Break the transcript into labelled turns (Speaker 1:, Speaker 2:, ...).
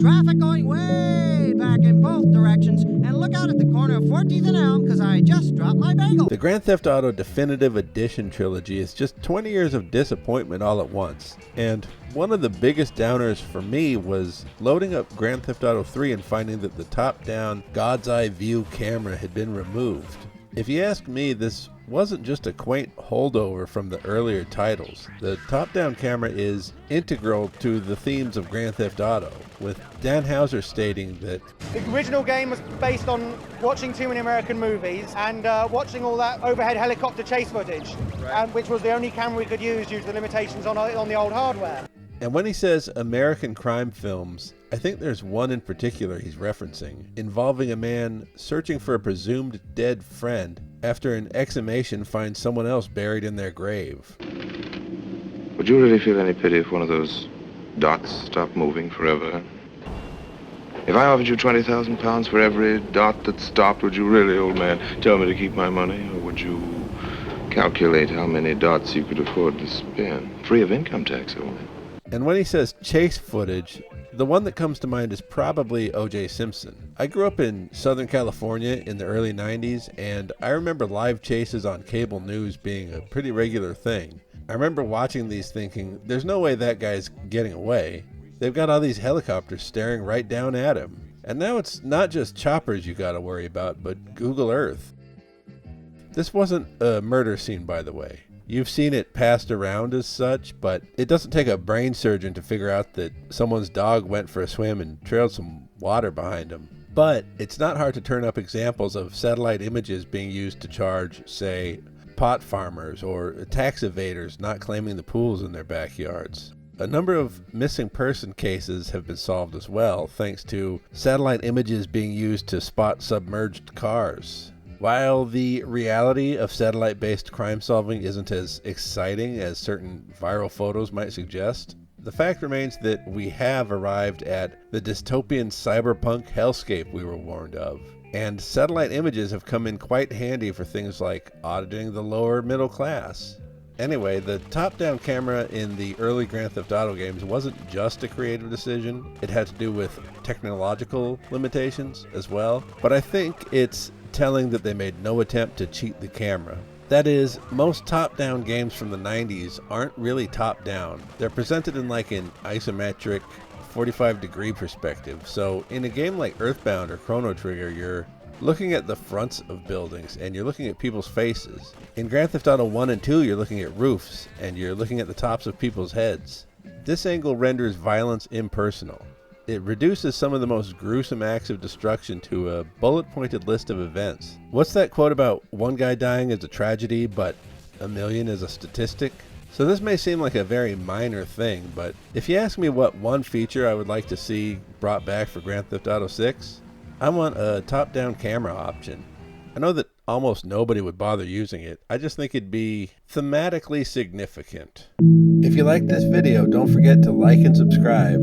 Speaker 1: Traffic going way back in both directions, and look out at the corner of 14th and Elm because I just dropped my bagel.
Speaker 2: The Grand Theft Auto Definitive Edition trilogy is just 20 years of disappointment all at once, and one of the biggest downers for me was loading up Grand Theft Auto 3 and finding that the top-down God's Eye view camera had been removed. If you ask me, this wasn't just a quaint holdover from the earlier titles. The top-down camera is integral to the themes of Grand Theft Auto, with Dan Houser stating that
Speaker 3: the original game was based on watching too many American movies and watching all that overhead helicopter chase footage, which was the only camera we could use due to the limitations on the old hardware.
Speaker 2: And when he says American crime films, I think there's one in particular he's referencing, involving a man searching for a presumed dead friend after an exhumation finds someone else buried in their grave.
Speaker 4: Would you really feel any pity if one of those dots stopped moving forever? If I offered you 20,000 pounds for every dot that stopped, would you really, old man, tell me to keep my money? Or would you calculate how many dots you could afford to spend? Free of income tax, old man.
Speaker 2: And when he says chase footage, the one that comes to mind is probably O.J. Simpson. I grew up in Southern California in the early 90s, and I remember live chases on cable news being a pretty regular thing. I remember watching these thinking, there's no way that guy's getting away. They've got all these helicopters staring right down at him. And now it's not just choppers you gotta worry about, but Google Earth. This wasn't a murder scene, by the way. You've seen it passed around as such, but it doesn't take a brain surgeon to figure out that someone's dog went for a swim and trailed some water behind him. But it's not hard to turn up examples of satellite images being used to charge, say, pot farmers or tax evaders not claiming the pools in their backyards. A number of missing person cases have been solved as well, thanks to satellite images being used to spot submerged cars. While the reality of satellite-based crime solving isn't as exciting as certain viral photos might suggest, the fact remains that we have arrived at the dystopian cyberpunk hellscape we were warned of. And satellite images have come in quite handy for things like auditing the lower middle class. Anyway, the top-down camera in the early Grand Theft Auto games wasn't just a creative decision. It had to do with technological limitations as well. But I think it's telling that they made no attempt to cheat the camera. That is, most top-down games from the 90s aren't really top-down. They're presented in like an isometric 45-degree perspective. So in a game like Earthbound or Chrono Trigger, you're looking at the fronts of buildings and you're looking at people's faces. In Grand Theft Auto 1 and 2, you're looking at roofs and you're looking at the tops of people's heads. This angle renders violence impersonal. It reduces some of the most gruesome acts of destruction to a bullet-pointed list of events. What's that quote about one guy dying is a tragedy, but a million is a statistic? So this may seem like a very minor thing, but if you ask me what one feature I would like to see brought back for Grand Theft Auto 6, I want a top-down camera option. I know that almost nobody would bother using it. I just think it'd be thematically significant. If you liked this video, don't forget to like and subscribe.